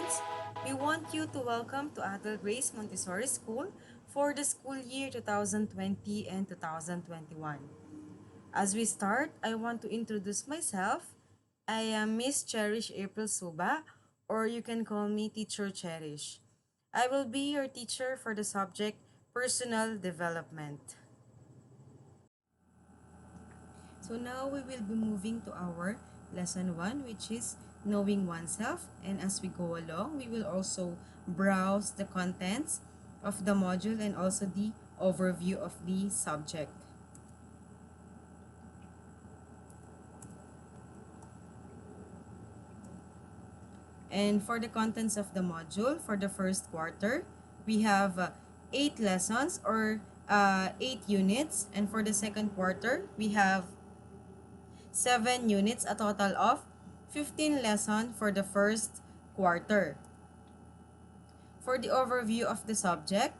students, we want you to welcome to Adel Grace Montessori School for the school year 2020 and 2021. As we start, I want to introduce myself. I am Miss Cherish April Suba, or you can call me Teacher Cherish. I will be your teacher for the subject Personal Development. So now we will be moving to our lesson 1, which is knowing oneself. And as we go along, we will also browse the contents of the module and also the overview of the subject. And for the contents of the module, for the first quarter, we have 8 lessons or 8 units. And for the second quarter, we have 7 units, a total of 15 lessons for the first quarter. For the overview of the subject,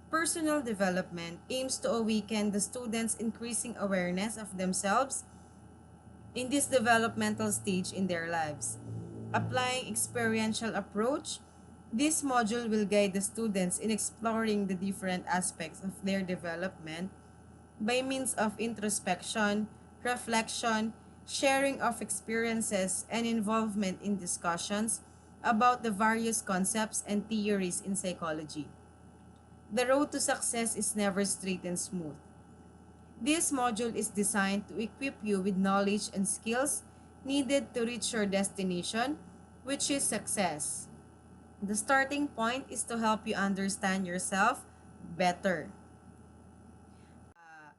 personal development aims to awaken the students' increasing awareness of themselves in this developmental stage in their lives. Applying experiential approach, this module will guide the students in exploring the different aspects of their development by means of introspection, reflection, sharing of experiences, and involvement in discussions about the various concepts and theories in psychology. The road to success is never straight and smooth. This module is designed to equip you with knowledge and skills needed to reach your destination, which is success. The starting point is to help you understand yourself better.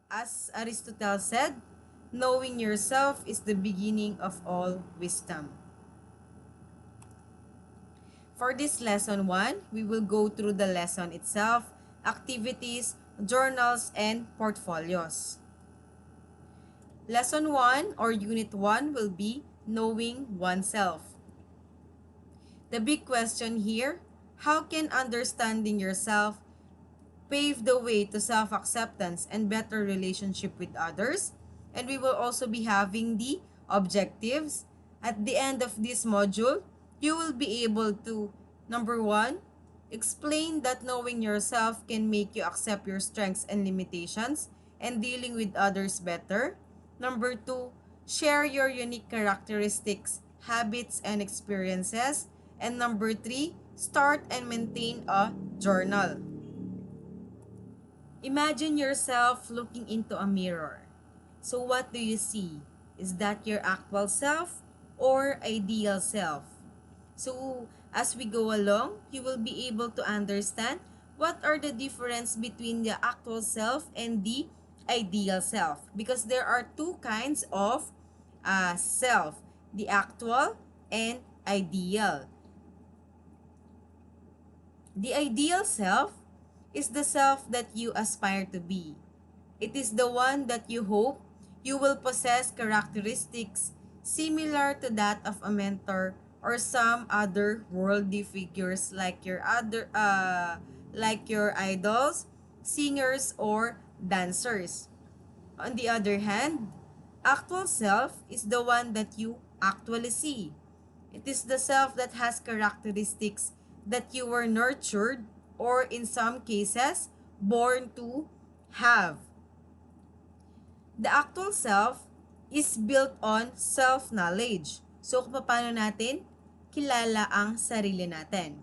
As Aristotle said, knowing yourself is the beginning of all wisdom. For this lesson 1, we will go through the lesson itself, activities, journals, and portfolios. Lesson 1 or Unit 1 will be knowing oneself. The big question here, how can understanding yourself pave the way to self-acceptance and better relationship with others? And we will also be having the objectives. At the end of this module, you will be able to, number 1, explain that knowing yourself can make you accept your strengths and limitations and dealing with others better. Number 2, share your unique characteristics, habits, and experiences. And number 3, start and maintain a journal. Imagine yourself looking into a mirror. So what do you see? Is that your actual self or ideal self? So as we go along, you will be able to understand what are the difference between the actual self and the ideal self. Because there are two kinds of self, the actual and ideal. The ideal self is the self that you aspire to be. It is the one that you hope you will possess characteristics similar to that of a mentor or some other worldly figures like your idols, singers, or dancers. On the other hand, actual self is the one that you actually see. It is the self that has characteristics that you were nurtured or in some cases born to have. The actual self is built on self-knowledge. So kung paano natin kilala ang sarili natin.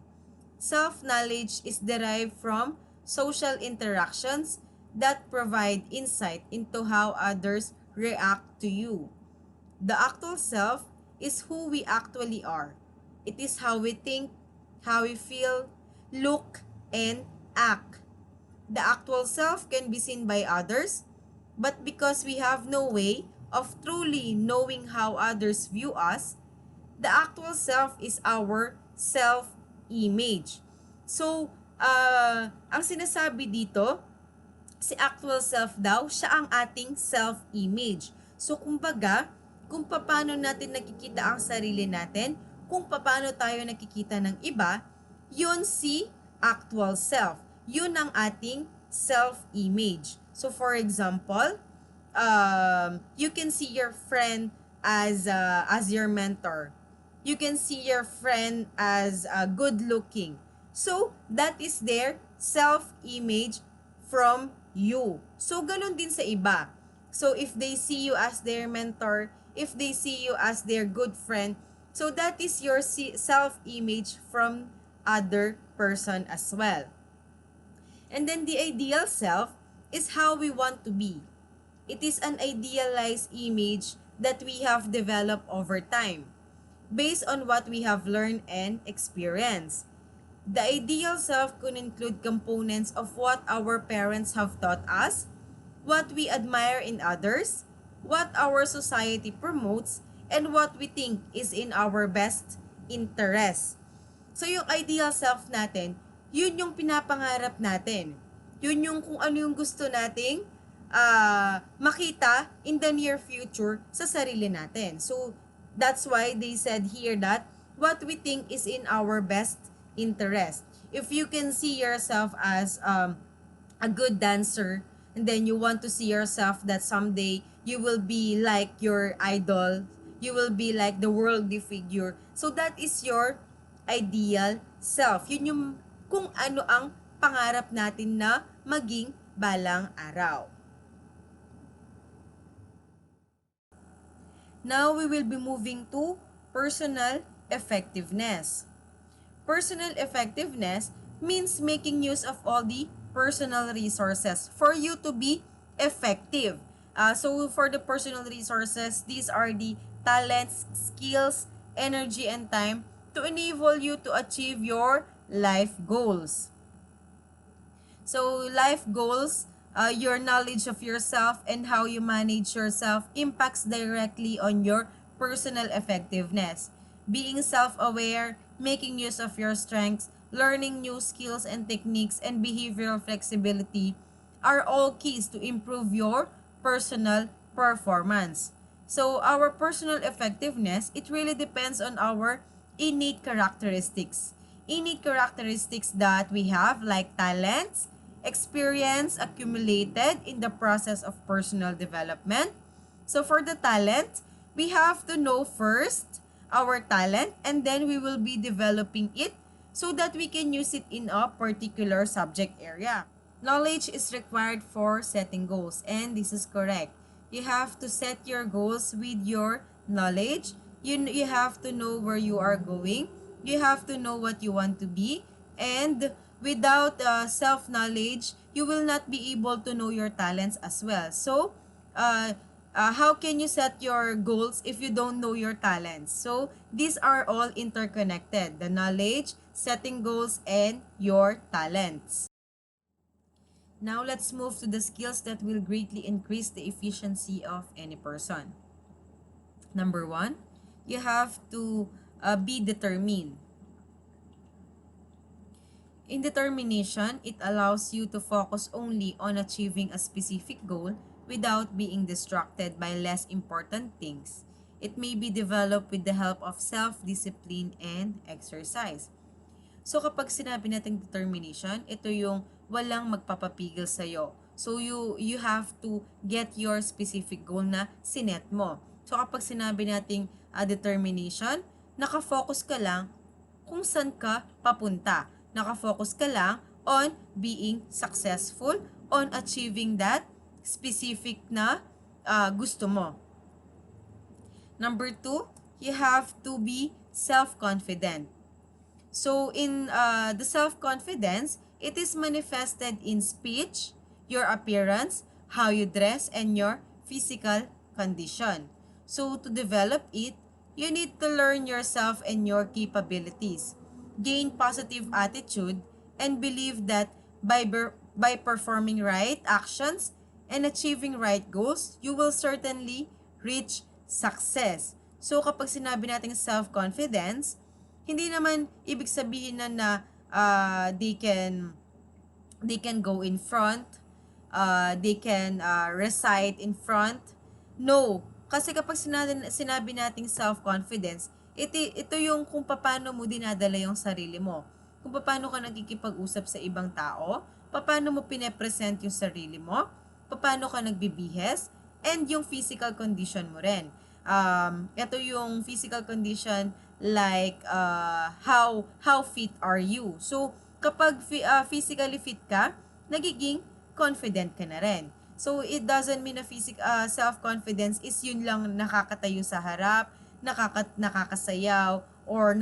Self-knowledge is derived from social interactions that provide insight into how others react to you. The actual self is who we actually are. It is how we think, how we feel, look, and act. The actual self can be seen by others, but because we have no way of truly knowing how others view us, the actual self is our self-image. So, ang sinasabi dito, si actual self daw, siya ang ating self-image. So, kumbaga, kung paano natin nakikita ang sarili natin, kung paano tayo nakikita ng iba, yun si actual self. Yun ang ating self-image. So, for example, you can see your friend as your mentor. You can see your friend as good looking. So, that is their self-image from you. So, ganun din sa iba. So, if they see you as their mentor, if they see you as their good friend, so that is your self-image from other person as well. And then the ideal self is how we want to be. It is an idealized image that we have developed over time based on what we have learned and experienced. The ideal self could include components of what our parents have taught us, what we admire in others, what our society promotes, and what we think is in our best interest. So yung ideal self natin, yun yung pinapangarap natin. Yun yung kung ano yung gusto nating makita in the near future sa sarili natin. So that's why they said here that what we think is in our best interest. If you can see yourself as a good dancer, and then you want to see yourself that someday you will be like your idol, you will be like the worldly figure. So that is your ideal self. Yun yung kung ano ang pangarap natin na maging balang araw. Now we will be moving to personal effectiveness. Personal effectiveness means making use of all the personal resources for you to be effective. So for the personal resources, these are the talents, skills, energy, and time to enable you to achieve your life goals. So life goals, your knowledge of yourself and how you manage yourself impacts directly on your personal effectiveness. Being self-aware, making use of your strengths, learning new skills and techniques, and behavioral flexibility are all keys to improve your personal performance. So our personal effectiveness, it really depends on our innate characteristics. Innate characteristics that we have like talents, experience accumulated in the process of personal development. So for the talent, we have to know first our talent and then we will be developing it so that we can use it in a particular subject area. Knowledge is required for setting goals, and this is correct. You have to set your goals with your knowledge. You have to know where you are going. You have to know what you want to be. And without self-knowledge, you will not be able to know your talents as well. So, how can you set your goals if you don't know your talents? So, these are all interconnected. The knowledge, setting goals, and your talents. Now, let's move to the skills that will greatly increase the efficiency of any person. Number one, you have to be determined. In determination, it allows you to focus only on achieving a specific goal without being distracted by less important things. It may be developed with the help of self-discipline and exercise. So kapag sinabi natin determination, ito yung walang magpapapigil sa'yo. So you have to get your specific goal na sinet mo. So kapag sinabi nating determination, nakafocus ka lang kung saan ka papunta. Nakafocus ka lang on being successful, on achieving that specific na gusto mo. Number two, you have to be self-confident. So in the self-confidence, it is manifested in speech, your appearance, how you dress, and your physical condition. So to develop it, you need to learn yourself and your capabilities, gain positive attitude, and believe that by performing right actions and achieving right goals, you will certainly reach success. So kapag sinabi natin self-confidence, hindi naman ibig sabihin na they can go in front, they can recite in front. No, kasi kapag sinabi nating self-confidence, ito yung kung paano mo dinadala yung sarili mo. Kung paano ka nakikipag-usap sa ibang tao, paano mo pine-present yung sarili mo, paano ka nagbibihes, and yung physical condition mo rin. Ito yung physical condition like how fit are you. So kapag physically fit ka, nagiging confident ka na rin. So it doesn't mean na self-confidence is yun lang nakakatayo sa harap, nakakasayaw, or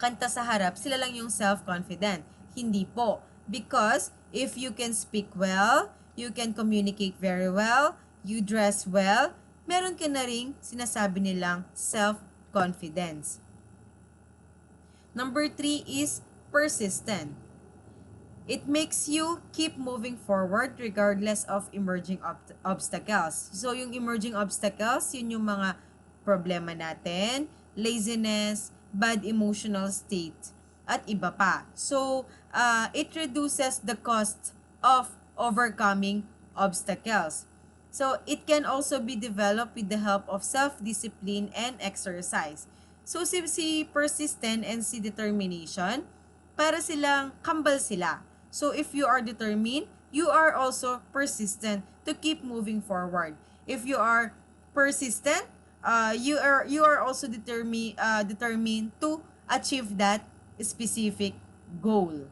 kanta sa harap, sila lang yung self-confident. Hindi po. Because if you can speak well, you can communicate very well, you dress well, meron ka na ring sinasabi nilang self-confidence. Number 3 is persistent. It makes you keep moving forward regardless of emerging obstacles. So, yung emerging obstacles, yun yung mga problema natin, laziness, bad emotional state, at iba pa. So, it reduces the cost of overcoming obstacles. So, it can also be developed with the help of self-discipline and exercise. So, si persistent and si determination, para silang kambal sila. So, if you are determined, you are also persistent to keep moving forward. If you are persistent, you are also determined to achieve that specific goal.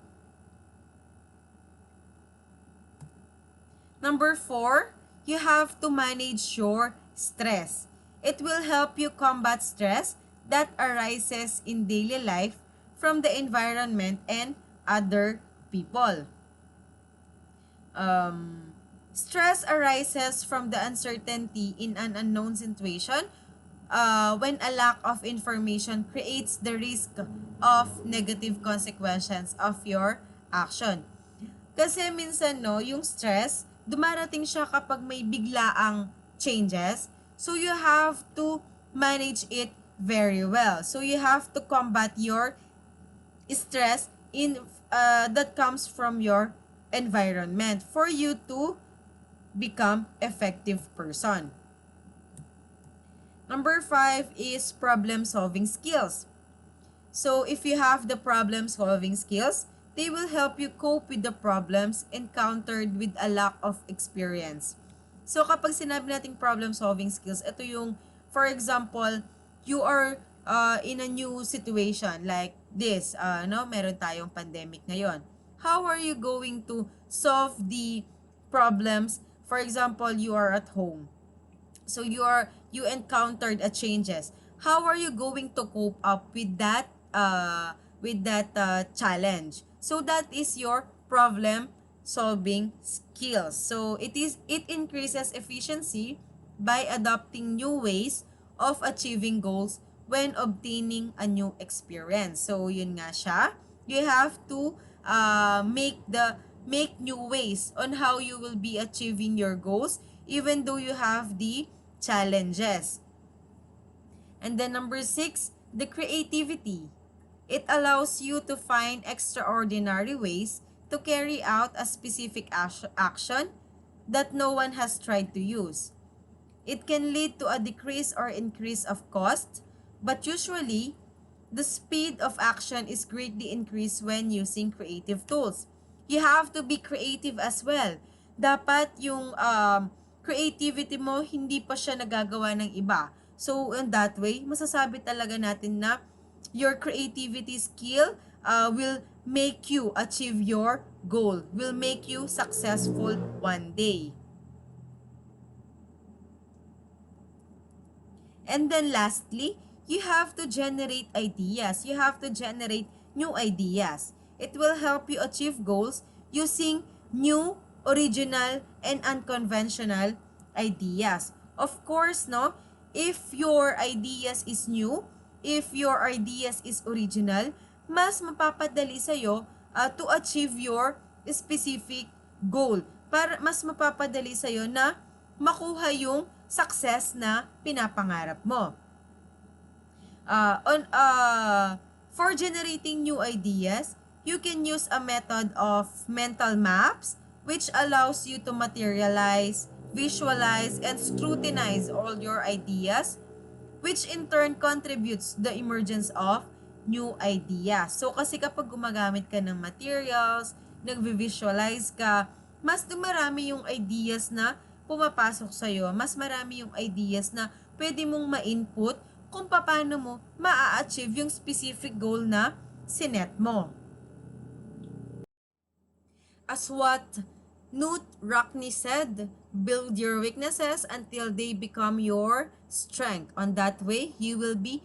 Number 4, you have to manage your stress. It will help you combat stress that arises in daily life from the environment and other people. Stress arises from the uncertainty in an unknown situation when a lack of information creates the risk of negative consequences of your action. Kasi minsan no, yung stress, dumarating siya kapag may biglaang changes. So you have to manage it very well. So you have to combat your stress that comes from your environment for you to become effective person. Number 5 is problem solving skills. So if you have the problem solving skills, they will help you cope with the problems encountered with a lack of experience. So kapag sinabi nating problem solving skills, ito yung, for example, you are in a new situation like this, meron tayong pandemic ngayon. How are you going to solve the problems? For example, you are at home. So you encountered a changes. How are you going to cope up with that challenge? So that is your problem solving skills. So it increases efficiency by adopting new ways of achieving goals when obtaining a new experience. So yun nga siya. You have to make new ways on how you will be achieving your goals even though you have the challenges. And then number 6, the creativity. It allows you to find extraordinary ways to carry out a specific action that no one has tried to use. It can lead to a decrease or increase of cost, but usually, the speed of action is greatly increased when using creative tools. You have to be creative as well. Dapat yung creativity mo, hindi pa siya nagagawa ng iba. So, in that way, masasabi talaga natin na your creativity skill will make you achieve your goal, will make you successful one day. And then lastly, you have to generate ideas. You have to generate new ideas. It will help you achieve goals using new, original, and unconventional ideas. Of course, no, if your ideas is new, if your ideas is original, mas mapapadali sa'yo to achieve your specific goal. Mas mapapadali sa'yo na makuha yung success na pinapangarap mo. For generating new ideas, you can use a method of mental maps which allows you to materialize, visualize, and scrutinize all your ideas, which in turn contributes the emergence of new ideas. So kasi kapag gumagamit ka ng materials, nagvi-visualize ka, mas dumarami yung ideas na pumapasok sa'yo, mas marami yung ideas na pwede mong ma-input kung paano mo maa-achieve yung specific goal na sinet mo. As what Knut Rockne said, build your weaknesses until they become your strength. On that way, you will be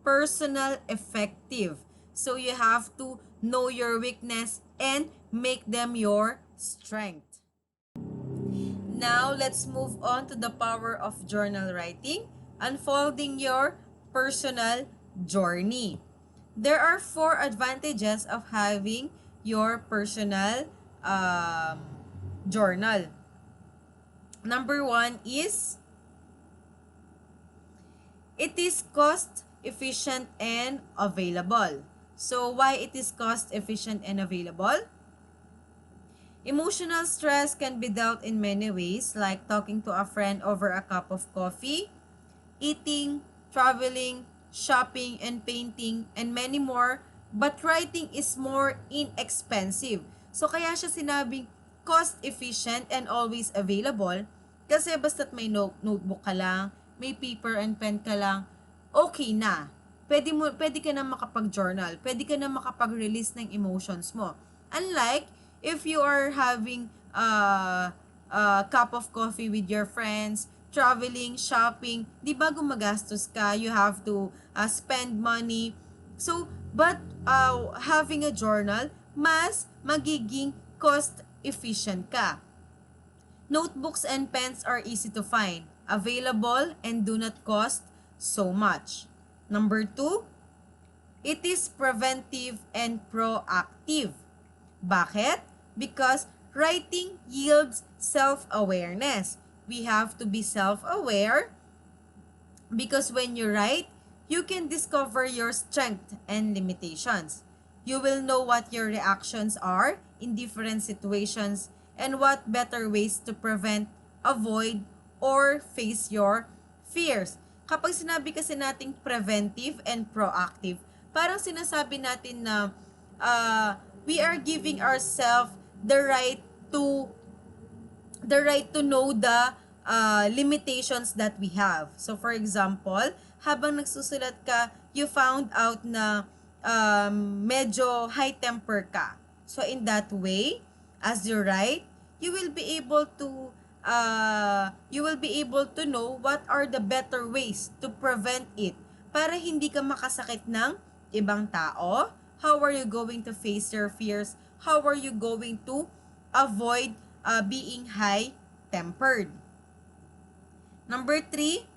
personal effective. So you have to know your weakness and make them your strength. Now, let's move on to the power of journal writing, unfolding your personal journey. There are 4 advantages of having your personal journal. Number 1 is it is cost efficient and available. So, why it is cost efficient and available? Emotional stress can be dealt in many ways, like talking to a friend over a cup of coffee, eating, traveling, shopping, and painting, and many more. But writing is more inexpensive. So, kaya siya sinabing cost-efficient and always available. Kasi basta't may notebook ka lang, may paper and pen ka lang, okay na. Pwede ka na makapag-journal. Pwede ka na makapag-release ng emotions mo. Unlike, if you are having a cup of coffee with your friends, traveling, shopping, di ba gumagastos ka, you have to spend money. So, but having a journal, mas magiging cost efficient ka. Notebooks and pens are easy to find, available, and do not cost so much. Number 2, it is preventive and proactive. Bakit? Because writing yields self-awareness. We have to be self-aware because when you write, you can discover your strength and limitations. You will know what your reactions are in different situations and what better ways to prevent, avoid, or face your fears. Kapag sinabi kasi nating preventive and proactive, parang sinasabi natin na we are giving ourselves the right to know the limitations that we have. So for example, habang nagsusulat ka, you found out na medyo high temper ka. So in that way, as you write, you will be able to know what are the better ways to prevent it para hindi ka makasakit ng ibang tao. How are you going to face your fears? How are you going to avoid being high-tempered? Number 3,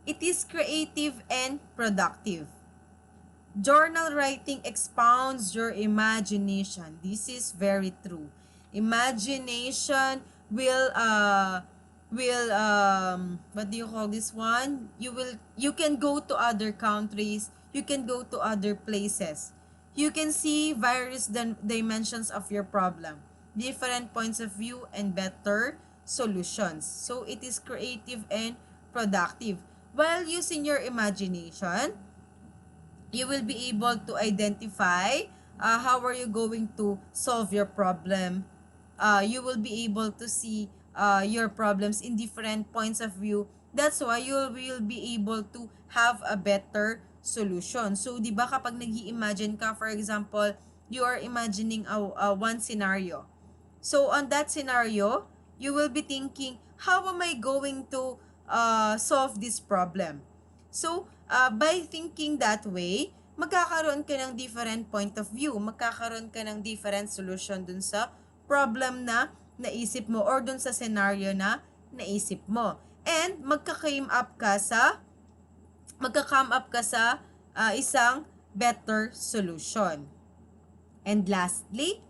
it is creative and productive. Journal writing expounds your imagination. This is very true. Imagination will what do you call this one? You can go to other countries, you can go to other places. You can see various dimensions of your problem, different points of view, and better solutions. So it is creative and productive. While using your imagination, you will be able to identify how are you going to solve your problem. You will be able to see your problems in different points of view. That's why you will be able to have a better solution. So, di ba kapag nag-i-imagine ka, for example, you are imagining one scenario. So, on that scenario, you will be thinking, how am I going to solve this problem? So, by thinking that way, magkakaroon ka ng different point of view. Magkakaroon ka ng different solution dun sa problem na naisip mo or dun sa scenario na naisip mo. And magka-come up ka sa isang better solution. And lastly,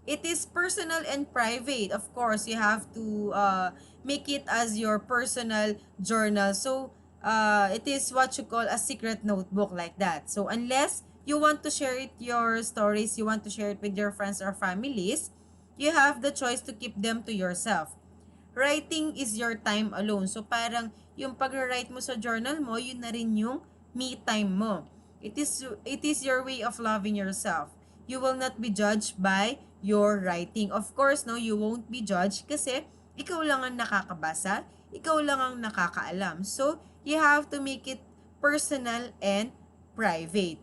it is personal and private. Of course, you have to make it as your personal journal. So, it is what you call a secret notebook, like that. So, unless you want to share it, your stories, you want to share it with your friends or families, you have the choice to keep them to yourself. Writing is your time alone. So, parang yung pag-write mo sa journal mo, yun na rin yung me time mo. It is your way of loving yourself. You will not be judged by your writing. Of course, no, you won't be judged kasi ikaw lang ang nakakabasa, ikaw lang ang nakakaalam. So, you have to make it personal, and private.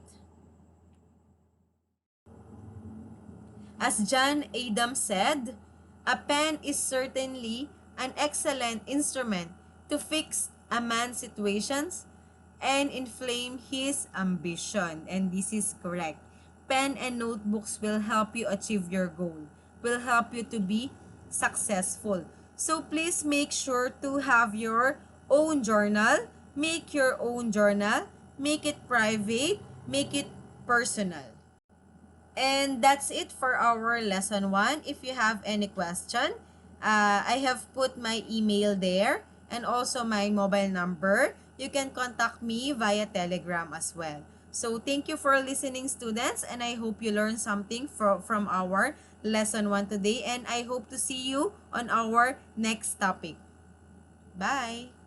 As John Adams said, a pen is certainly an excellent instrument to fix a man's situations and inflame his ambition. And this is correct. Pen and notebooks will help you achieve your goal, will help you to be successful. So please make sure to have your own journal. Make your own journal. Make it private. Make it personal. And that's it for our lesson 1. If you have any question, I have put my email there and also my mobile number. You can contact me via Telegram as well. So thank you for listening, students, and I hope you learned something from our lesson 1 today, and I hope to see you on our next topic. Bye!